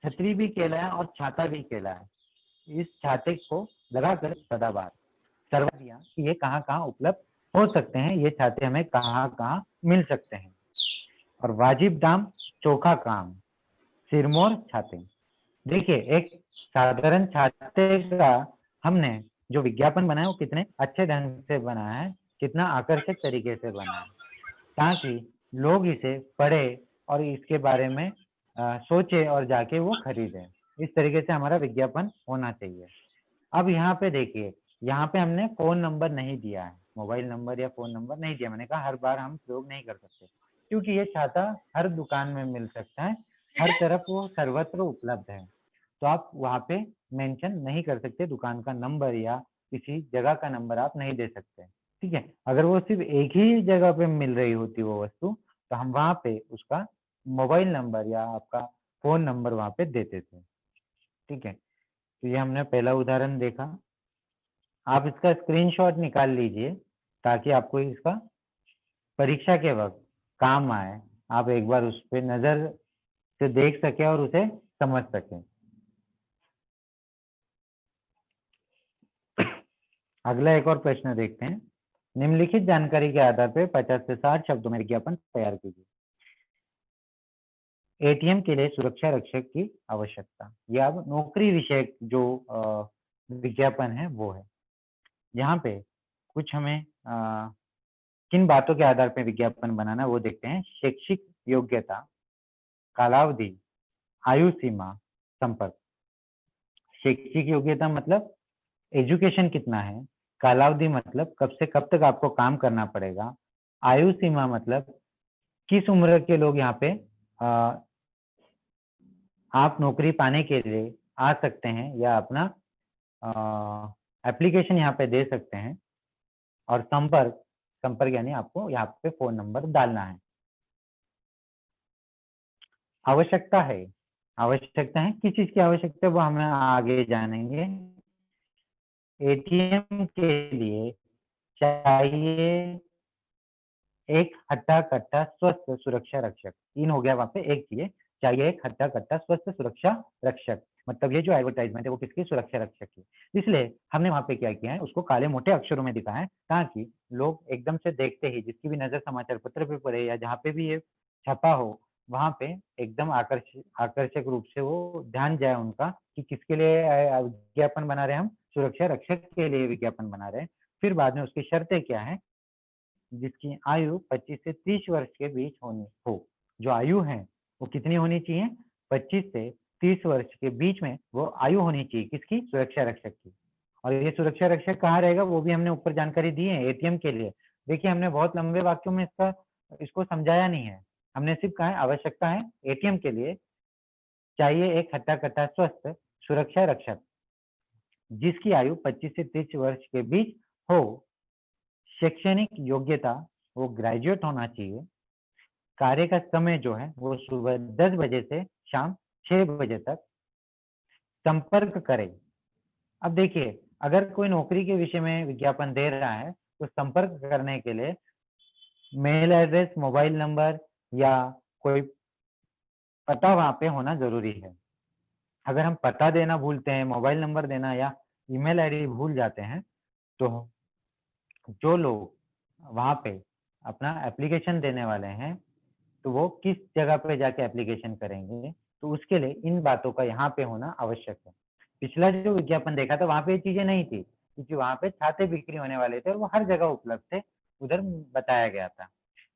Speaker 1: छतरी भी कहलाए और छाता भी कहलाए। इस छाते को लगाकर सदाबहार करवा दिया कि ये कहाँ कहाँ उपलब्ध हो सकते हैं, ये छाते हमें कहाँ कहाँ मिल सकते हैं। और वाजिब दाम चोखा काम, सिरमौर छाते। देखिए, एक साधारण छाते का हमने जो विज्ञापन बनाया वो कितने अच्छे ढंग से बनाया है, कितना आकर्षक तरीके से बनाया है, ताकि लोग इसे पढ़े और इसके बारे में सोचे और जाके वो खरीदें। इस तरीके से हमारा विज्ञापन होना चाहिए। अब यहाँ पे देखिए, यहाँ पे हमने फोन नंबर नहीं दिया है, मोबाइल नंबर या फोन नंबर नहीं दिया। मैंने कहा हर बार हम प्रयोग नहीं कर सकते, क्योंकि ये छाता हर दुकान में मिल सकता है, हर तरफ वो सर्वत्र उपलब्ध है। तो आप वहाँ पे मेंशन नहीं कर सकते दुकान का नंबर या किसी जगह का नंबर आप नहीं दे सकते, ठीक है। अगर वो सिर्फ एक ही जगह पे मिल रही होती वो वस्तु, तो हम वहाँ पे उसका मोबाइल नंबर या आपका फोन नंबर वहाँ पे देते थे, ठीक है। तो ये हमने पहला उदाहरण देखा। आप इसका स्क्रीनशॉट निकाल लीजिए ताकि आपको इसका परीक्षा के वक्त काम आए, आप एक बार उस पर नजर से देख सके और उसे समझ सके। अगला एक और प्रश्न देखते हैं। निम्नलिखित जानकारी के आधार पर 50 से 60 शब्दों में विज्ञापन तैयार कीजिए। एटीएम के लिए सुरक्षा रक्षक की आवश्यकता। यह अब नौकरी विषयक जो विज्ञापन है वो है। यहाँ पे कुछ हमें किन बातों के आधार पर विज्ञापन बनाना है वो देखते हैं। शैक्षिक योग्यता, कालावधि, आयु सीमा, संपर्क। शैक्षिक योग्यता मतलब एजुकेशन कितना है, कालावधि मतलब कब से कब तक आपको काम करना पड़ेगा, आयु सीमा मतलब किस उम्र के लोग यहाँ पे आप नौकरी पाने के लिए आ सकते हैं या अपना एप्लीकेशन यहाँ पे दे सकते हैं। और संपर्क, संपर्क यानी आपको यहाँ पे फोन नंबर डालना है। आवश्यकता है, आवश्यकता है किस चीज की आवश्यकता है वो हम आगे जानेंगे। एटीएम के लिए चाहिए एक हट्टा कट्टा स्वस्थ सुरक्षा रक्षक। 3 हो गया वहां पे, एक चाहिए, चाहिए एक हट्टा कट्टा स्वस्थ सुरक्षा रक्षक। मतलब ये जो एडवर्टाइजमेंट है वो किसकी? सुरक्षा रक्षक की। इसलिए हमने वहां पे क्या किया है, उसको काले मोटे अक्षरों में दिखाया है ताकि लोग एकदम से देखते ही, जिसकी भी नजर समाचार पत्र पे पड़े या जहाँ पे भी ये छपा हो, वहां पे एकदम आकर्षक रूप से वो ध्यान जाए उनका कि किसके लिए विज्ञापन बना रहे हैं हम, सुरक्षा रक्षक के लिए विज्ञापन बना रहे हैं। फिर बाद में उसकी शर्तें क्या है, जिसकी आयु 25 से 30 वर्ष के बीच होनी हो। जो आयु है वो कितनी होनी चाहिए? 25 से 30 वर्ष के बीच में वो आयु होनी चाहिए। किसकी? सुरक्षा रक्षक की। और ये सुरक्षा रक्षक कहाँ रहेगा वो भी हमने ऊपर जानकारी दी है एटीएम के लिए। देखिए हमने बहुत लंबे वाक्यों में इसको समझाया नहीं है, हमने सिर्फ कहा है आवश्यकता है एटीएम के लिए चाहिए एक हट्टा कट्टा स्वस्थ सुरक्षा रक्षक जिसकी आयु 25 से 30 वर्ष के बीच हो। शैक्षणिक योग्यता वो ग्रेजुएट होना चाहिए। कार्य का समय जो है वो सुबह 10 बजे से शाम 6 बजे तक। संपर्क करें। अब देखिए अगर कोई नौकरी के विषय में विज्ञापन दे रहा है तो संपर्क करने के लिए मेल एड्रेस, मोबाइल नंबर या कोई पता वहां पे होना जरूरी है। अगर हम पता देना भूलते हैं, मोबाइल नंबर देना या ईमेल आईडी भूल जाते हैं तो जो लोग वहां पे अपना एप्लीकेशन देने वाले हैं तो वो किस जगह पे जाके एप्लीकेशन करेंगे, तो उसके लिए इन बातों का यहाँ पे होना आवश्यक है। पिछला जो विज्ञापन देखा था वहां पे ये चीजें नहीं थी क्योंकि वहां पे छाते बिक्री होने वाले थे और वो हर जगह उपलब्ध थे, उधर बताया गया था।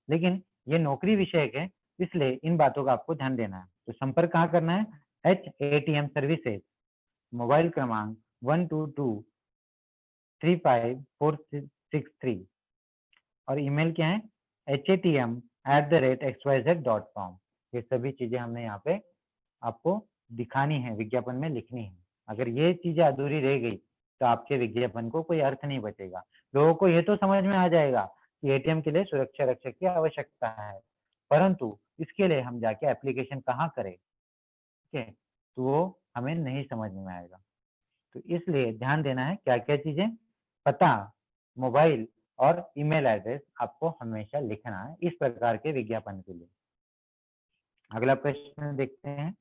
Speaker 1: लेकिन ये नौकरी विषयक है इसलिए इन बातों का आपको ध्यान देना है। तो संपर्क कहाँ करना है? HATM सर्विसेज, मोबाइल क्रमांक 122-35463 और ईमेल क्या है? hatm@xyz.com। ये सभी चीजें हमने यहाँ पे आपको दिखानी है, विज्ञापन में लिखनी है। अगर ये चीजें अधूरी रह गई तो आपके विज्ञापन को कोई अर्थ नहीं बचेगा। लोगों को ये तो समझ में आ जाएगा कि एटीएम के लिए सुरक्षा रक्षक की आवश्यकता है, परंतु इसके लिए हम जाके एप्लीकेशन कहाँ करें, ठीक है, तो वो हमें नहीं समझ में आएगा। तो इसलिए ध्यान देना है क्या क्या चीजें, पता, मोबाइल और ईमेल एड्रेस आपको हमेशा लिखना है इस प्रकार के विज्ञापन के लिए। अगला प्रश्न देखते हैं।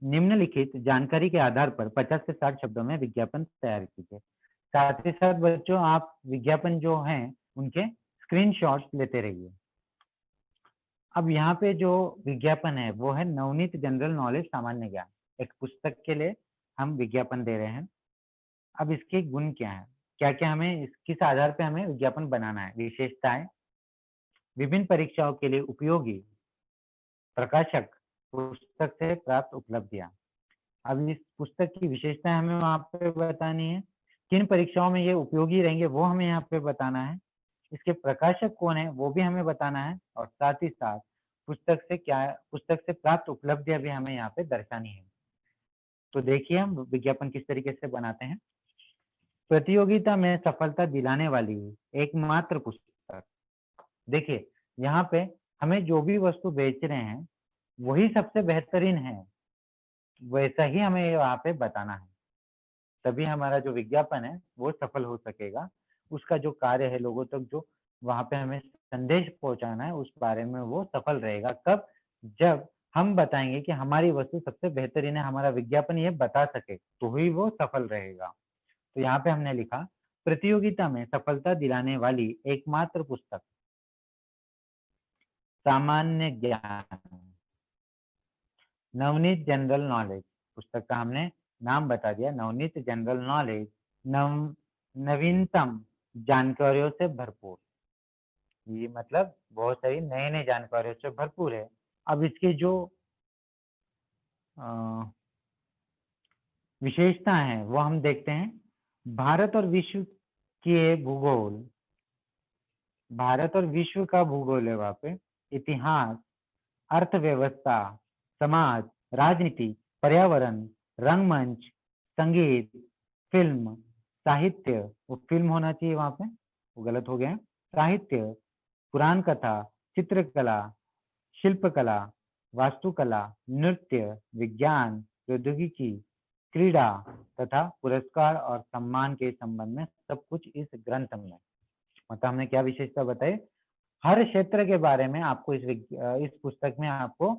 Speaker 1: निम्नलिखित जानकारी के आधार पर 50 से 60 शब्दों में विज्ञापन तैयार कीजिए। साथ ही साथ बच्चों आप विज्ञापन जो हैं उनके स्क्रीनशॉट्स लेते रहिए। अब यहाँ पे जो विज्ञापन है वो है नवनीत जनरल नॉलेज सामान्य ज्ञान, एक पुस्तक के लिए हम विज्ञापन दे रहे हैं। अब इसके गुण क्या है, क्या क्या हमें किस आधार पे हमें विज्ञापन बनाना है, विशेषताएं, विभिन्न परीक्षाओं के लिए उपयोगी, प्रकाशक, पुस्तक से प्राप्त उपलब्धियां। अब इस पुस्तक की विशेषताएं हमें वहां पे बतानी है, किन परीक्षाओं में ये उपयोगी रहेंगे वो हमें यहाँ पे बताना है, इसके प्रकाशक कौन है वो भी हमें बताना है और साथ ही साथ पुस्तक से प्राप्त उपलब्धियां भी हमें यहाँ पे दर्शानी है। तो देखिए हम विज्ञापन किस तरीके से बनाते हैं। प्रतियोगिता में सफलता दिलाने वाली एकमात्र पुस्तक। देखिए यहाँ पे हमें जो भी वस्तु बेच रहे हैं वही सबसे बेहतरीन है, वैसा ही हमें वहाँ पे बताना है, तभी हमारा जो विज्ञापन है वो सफल हो सकेगा। उसका जो कार्य है लोगों तक जो वहाँ पे हमें संदेश पहुंचाना है उस बारे में वो सफल रहेगा। कब? जब हम बताएंगे कि हमारी वस्तु सबसे बेहतरीन है, हमारा विज्ञापन ये बता सके तो ही वो सफल रहेगा। तो यहाँ पे हमने लिखा प्रतियोगिता में सफलता दिलाने वाली एकमात्र पुस्तक। सामान्य ज्ञान, नवनीत जनरल नॉलेज। पुस्तक का हमने नाम बता दिया, नवनीत जनरल नॉलेज। नवीनतम जानकारियों से भरपूर, ये मतलब बहुत सारी नई नई जानकारियों से भरपूर है। अब इसकी जो विशेषता है वो हम देखते हैं। भारत और विश्व के भूगोल, भारत और विश्व का भूगोल है वहाँ पे, इतिहास, अर्थव्यवस्था, समाज, राजनीति, पर्यावरण, रंगमंच, संगीत, फिल्म, साहित्य, वो फिल्म होना चाहिए वहाँ पे, वो गलत हो गया है, साहित्य, पुराण कथा, चित्रकला, शिल्पकला, वास्तुकला, नृत्य, विज्ञान, प्रौद्योगिकी, क्रीड़ा तथा पुरस्कार और सम्मान के संबंध में सब कुछ इस ग्रंथ में। मतलब हमने क्या विशेषता बताई, हर क्षेत्र के बारे में आपको इस पुस्तक में आपको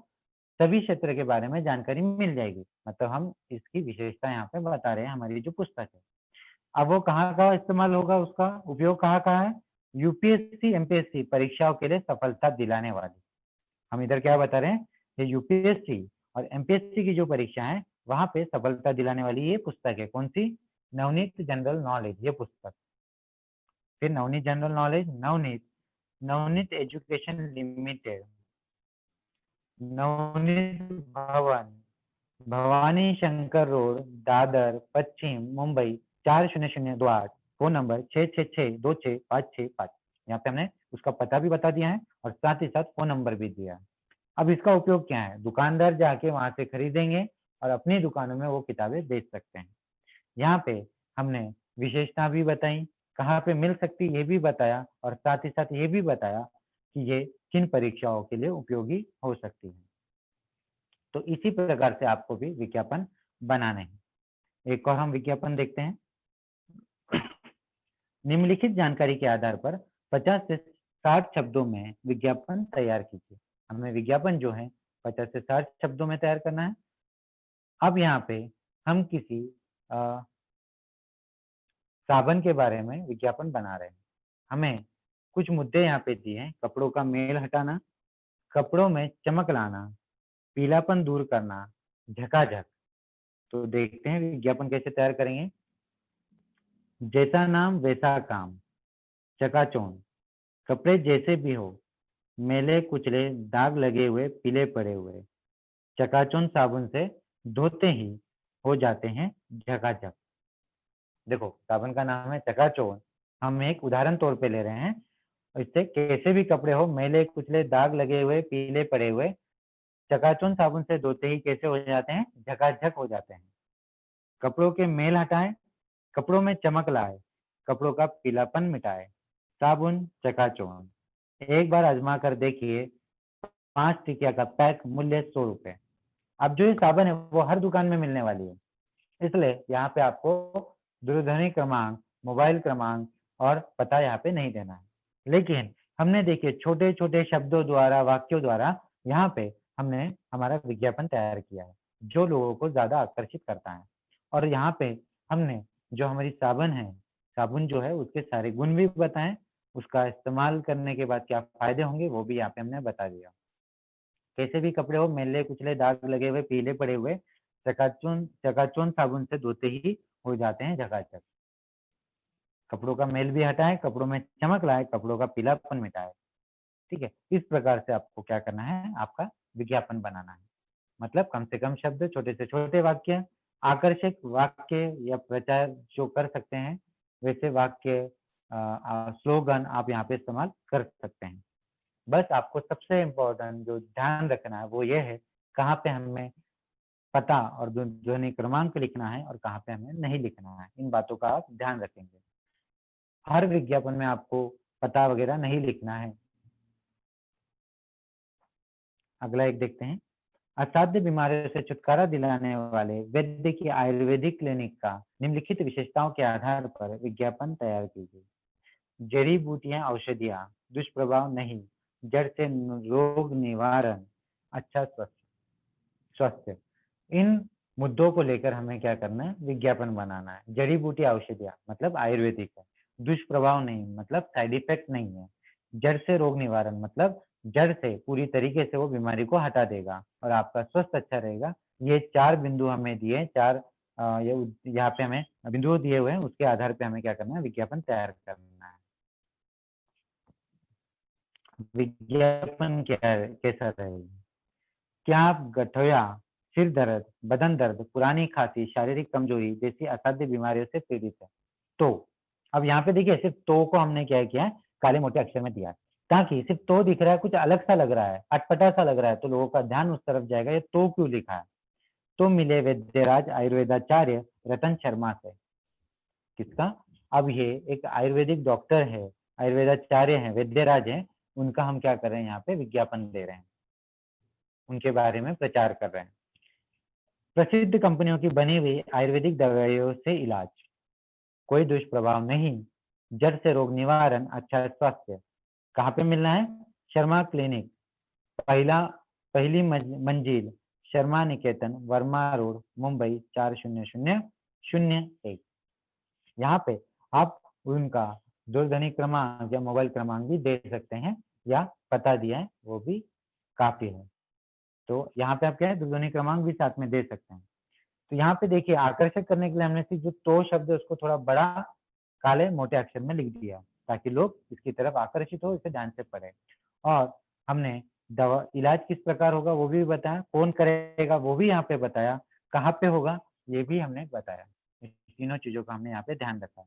Speaker 1: सभी क्षेत्र के बारे में जानकारी मिल जाएगी। मतलब हम इसकी विशेषता यहाँ पे बता रहे हैं हमारी जो पुस्तक है। अब वो कहाँ इस्तेमाल होगा, उसका उपयोग कहाँ है, यूपीएससी एमपीएससी परीक्षाओं के लिए सफलता दिलाने वाली। हम इधर क्या बता रहे हैं, ये यूपीएससी और एमपीएससी की जो परीक्षा है वहां पे सफलता दिलाने वाली ये पुस्तक है। कौन सी, नवनीत जनरल नॉलेज, ये पुस्तक। फिर Navneet general knowledge, Navneet education limited, Navneet भवन, भवानी शंकर रोड, दादर पश्चिम, मुंबई 400228, फोन नंबर 6662655। यहाँ पे हमने उसका पता भी बता दिया है और साथ ही साथ फोन नंबर भी दिया है। अब इसका उपयोग क्या है, दुकानदार जाके वहां से खरीदेंगे और अपनी दुकानों में वो किताबें बेच सकते हैं। यहाँ पे हमने विशेषता भी बताई, कहाँ पे मिल सकती ये भी बताया, और साथ ही साथ ये भी बताया कि ये किन परीक्षाओं के लिए उपयोगी हो सकती है। तो इसी प्रकार से आपको भी विज्ञापन बनाने हैं। एक और हम विज्ञापन देखते हैं। निम्नलिखित जानकारी के आधार पर 50 से 60 शब्दों में विज्ञापन तैयार कीजिए। हमें विज्ञापन जो है 50 से 60 शब्दों में तैयार करना है। अब यहाँ पे हम किसी साबन के बारे में विज्ञापन बना रहे हैं। हमें कुछ मुद्दे यहाँ पे दिए हैं, कपड़ों का मेल हटाना, कपड़ों में चमक लाना, पीलापन दूर करना, झकाझक। तो देखते हैं विज्ञापन कैसे तैयार करेंगे। जैसा नाम वैसा काम, चकाचौंध, कपड़े जैसे भी हो, मैले कुचले, दाग लगे हुए, पीले पड़े हुए, चकाचौंध साबुन से धोते ही हो जाते हैं झकाझक। देखो साबुन का नाम है चकाचौंध, हम एक उदाहरण तौर पे ले रहे हैं। इससे कैसे भी कपड़े हो, मैले कुचले, दाग लगे हुए, पीले पड़े हुए, चकाचौंध साबुन से धोते ही कैसे हो जाते हैं, झकाझक हो जाते हैं। कपड़ों के मेल हटाएं, कपड़ों में चमक लाए, कपड़ों का पीलापन मिटाए, साबुन चकाचौंध। एक बार आजमा कर देखिए, 5 टिकिया का पैक, मूल्य 100 रुपए। अब जो ये साबुन है वो हर दुकान में मिलने वाली है, इसलिए यहाँ पे आपको दूरध्वनि क्रमांक, मोबाइल क्रमांक और पता यहाँ पे नहीं देना है। लेकिन हमने देखिए छोटे छोटे शब्दों द्वारा, वाक्यों द्वारा यहाँ पे हमने हमारा विज्ञापन तैयार किया है जो लोगों को ज्यादा आकर्षित करता है। और यहाँ पे हमने जो हमारी साबुन है, साबुन जो है उसके सारे गुण भी बताएं, उसका इस्तेमाल करने के बाद क्या फायदे होंगे वो भी यहाँ पे हमने बता दिया। कैसे भी कपड़े हो, मैले कुचले, दाग लगे हुए, पीले पड़े हुए, चकाचौंध साबुन से धोते ही हो जाते हैं झकाझक। कपड़ों का मेल भी हटाए, कपड़ों में चमक लाए, कपड़ों का पीलापन मिटाए। ठीक है, इस प्रकार से आपको क्या करना है, आपका विज्ञापन बनाना है। मतलब कम से कम शब्द, छोटे से छोटे वाक्य, आकर्षक वाक्य या प्रचार जो कर सकते हैं वैसे वाक्य, स्लोगन आप यहाँ पे इस्तेमाल कर सकते हैं। बस आपको सबसे इम्पोर्टेंट जो ध्यान रखना है वो ये है, कहाँ पे हमें पता और ध्वनि क्रमांक लिखना है और कहाँ पे हमें नहीं लिखना है। इन बातों का आप ध्यान रखेंगे। हर विज्ञापन में आपको पता वगैरह नहीं लिखना है। अगला एक देखते हैं। असाध्य बीमारियों से छुटकारा दिलाने वाले वैद्य की आयुर्वेदिक क्लिनिक का निम्नलिखित विशेषताओं के आधार पर विज्ञापन तैयार कीजिए। जड़ी बूटियां, औषधियां, दुष्प्रभाव नहीं, जड़ से रोग निवारण, अच्छा स्वास्थ्य। इन मुद्दों को लेकर हमें क्या करना है, विज्ञापन बनाना है। जड़ी बूटी औषधियां मतलब आयुर्वेदिक है, दुष्प्रभाव नहीं मतलब साइड इफेक्ट नहीं है। जड़ से रोग निवारण मतलब जड़ से पूरी तरीके से वो बीमारी को हटा देगा और आपका स्वास्थ्य अच्छा रहेगा। ये 4 बिंदु हमें दिए, 4 यहाँ पे हमें बिंदु दिए हुए हैं, उसके आधार पे हमें क्या करना है, विज्ञापन तैयार करना है। विज्ञापन क्या कैसा रहेगा? क्या आप गठिया, सिर दर्द, बदन दर्द, पुरानी खांसी, शारीरिक कमजोरी जैसी असाध्य बीमारियों से पीड़ित है? तो अब यहाँ पे देखिए सिर्फ तो को हमने क्या किया है, काले मोटे अक्षर में दिया है, ताकि सिर्फ तो दिख रहा है, कुछ अलग सा लग रहा है, अटपटा सा लग रहा है, तो लोगों का ध्यान उस तरफ जाएगा, ये तो क्यों लिखा है? तो मिले वैद्यराज आयुर्वेदाचार्य रतन शर्मा से। किसका? अब ये एक आयुर्वेदिक डॉक्टर है, आयुर्वेदाचार्य हैं, वैद्यराज हैं, उनका हम क्या कर रहे हैं, यहाँ पे विज्ञापन दे रहे हैं, उनके बारे में प्रचार कर रहे हैं। प्रसिद्ध कंपनियों की बनी हुई आयुर्वेदिक दवाइयों से इलाज, कोई दुष्प्रभाव नहीं, जड़ से रोग निवारण, अच्छा स्वास्थ्य। कहाँ पे मिलना है? शर्मा क्लिनिक, पहली मंजिल, शर्मा निकेतन, वर्मा रोड, मुंबई 400001। यहाँ पे आप उनका दूरध्वनि क्रमांक या मोबाइल क्रमांक भी दे सकते हैं, या पता दिया है वो भी काफी है। तो यहाँ पे आप क्या है, दूरध्वनि क्रमांक भी साथ में दे सकते हैं। तो यहाँ पे देखिए आकर्षक करने के लिए हमने सिर्फ जो तो शब्द है उसको थोड़ा बड़ा काले मोटे अक्षर में लिख दिया, ताकि लोग इसकी तरफ आकर्षित हो, इसे ध्यान से पढ़े। और हमने दवा इलाज किस प्रकार होगा वो भी बताया, कौन करेगा वो भी यहाँ पे बताया, कहाँ पे होगा ये भी हमने बताया। इस तीनों चीजों का हमने यहाँ पे ध्यान रखा।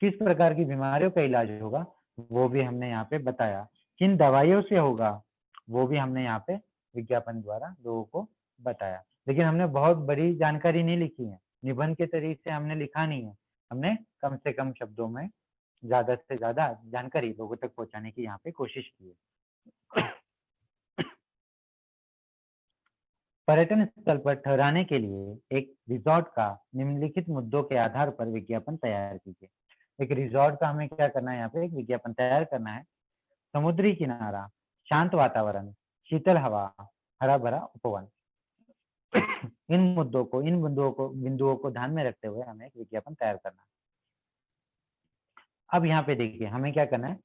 Speaker 1: किस प्रकार की बीमारियों का इलाज होगा वो भी हमने यहाँ पे बताया, किन दवाइयों से होगा वो भी हमने यहाँ पे विज्ञापन द्वारा लोगों को बताया। लेकिन हमने बहुत बड़ी जानकारी नहीं लिखी है, निबंध के तरीके से हमने लिखा नहीं है, हमने कम से कम शब्दों में ज्यादा से ज्यादा जानकारी लोगों तक पहुंचाने की यहाँ पे कोशिश की है। पर्यटन स्थल पर ठहराने के लिए एक रिजॉर्ट का निम्नलिखित मुद्दों के आधार पर विज्ञापन तैयार कीजिए। एक रिजॉर्ट का हमें क्या करना है, यहाँ पे एक विज्ञापन तैयार करना है। समुद्री किनारा, शांत वातावरण, शीतल हवा, हरा भरा उपवन। इन बिंदुओं को ध्यान में रखते हुए हमें एक विज्ञापन तैयार करना है। अब यहाँ पे देखिए हमें क्या करना है,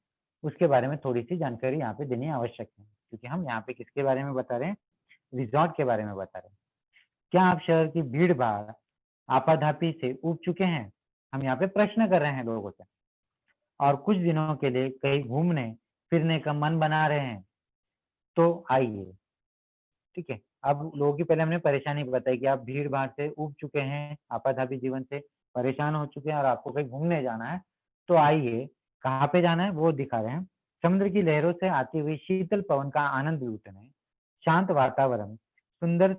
Speaker 1: उसके बारे में थोड़ी सी जानकारी यहाँ पे देनी आवश्यक है, क्योंकि हम यहाँ पे किसके बारे में बता रहे हैं, रिजॉर्ट के बारे में बता रहे हैं। क्या आप शहर की भीड़ भाड़ आपाधापी से ऊब चुके हैं? हम यहाँ पे प्रश्न कर रहे हैं लोगों से। और कुछ दिनों के लिए कहीं घूमने फिरने का मन बना रहे हैं? तो आइए। ठीक है, अब लोगों की पहले हमने परेशानी बताई कि आप भीड़ भाड़ से ऊब चुके हैं, आपाधापी जीवन से परेशान हो चुके हैं और आपको कहीं घूमने जाना है, तो आइए। कहाँ पे जाना है वो दिखा रहे हैं। समुद्र की लहरों से आती हुई शीतल पवन का आनंद लूटने, शांत वातावरण, सुंदर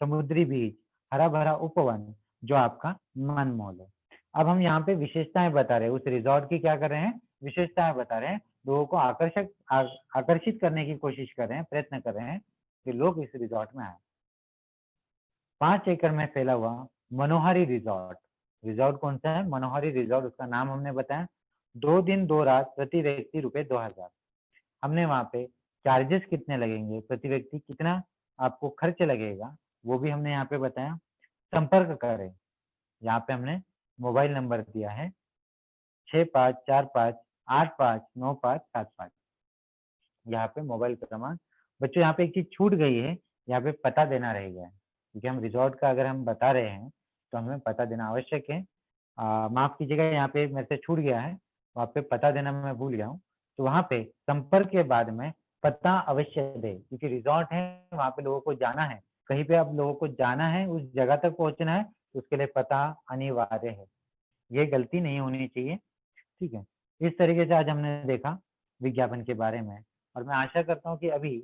Speaker 1: समुद्री बीच, हरा भरा उपवन जो आपका मन मोह ले। अब हम यहाँ पे विशेषताएं बता रहे हैं, उस रिजॉर्ट की क्या कर रहे हैं, विशेषताएं बता रहे हैं, लोगों को आकर्षित करने की कोशिश कर रहे हैं, प्रयत्न कर रहे हैं कि लोग इस रिजॉर्ट में आए। 5 एकड़ में फैला हुआ मनोहारी रिजॉर्ट, रिजॉर्ट कौन सा है, मनोहारी रिजॉर्ट, उसका नाम हमने बताया। 2 दिन 2 रात प्रति व्यक्ति ₹2000। हमने वहाँ पे चार्जेस कितने लगेंगे, प्रति व्यक्ति कितना आपको खर्च लगेगा वो भी हमने यहाँ पे बताया। संपर्क करें, यहाँ पे हमने मोबाइल नंबर दिया है 6545859575। यहाँ पे मोबाइल क्रमांक। बच्चों यहाँ पे एक चीज छूट गई है, यहाँ पे पता देना रह गया है, क्योंकि हम रिजॉर्ट का अगर हम बता रहे हैं तो हमें पता देना आवश्यक है। माफ कीजिएगा, यहाँ पे मेरे से छूट गया है, वहाँ पे पता देना मैं भूल गया हूँ। तो वहाँ पे संपर्क के बाद में पता अवश्य दे, क्योंकि रिजॉर्ट है, वहाँ पे लोगों को जाना है, कहीं पे आप लोगों को जाना है, उस जगह तक पहुंचना है, तो उसके लिए पता अनिवार्य है। ये गलती नहीं होनी चाहिए। ठीक है, इस तरीके से आज हमने देखा विज्ञापन के बारे में, और मैं आशा करता हूँ कि अभी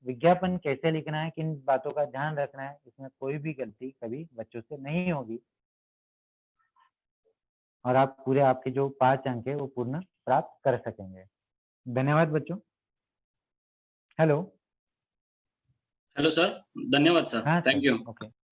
Speaker 1: विज्ञापन कैसे लिखना है, किन बातों का ध्यान रखना है, इसमें कोई भी गलती कभी बच्चों से नहीं होगी, और आप पूरे आपके जो 5 अंक है वो पूर्ण प्राप्त कर सकेंगे। धन्यवाद बच्चों। हेलो।
Speaker 2: हेलो सर, धन्यवाद सर,
Speaker 1: हाँ
Speaker 2: थैंक
Speaker 1: सर,
Speaker 2: यू।
Speaker 1: ओके।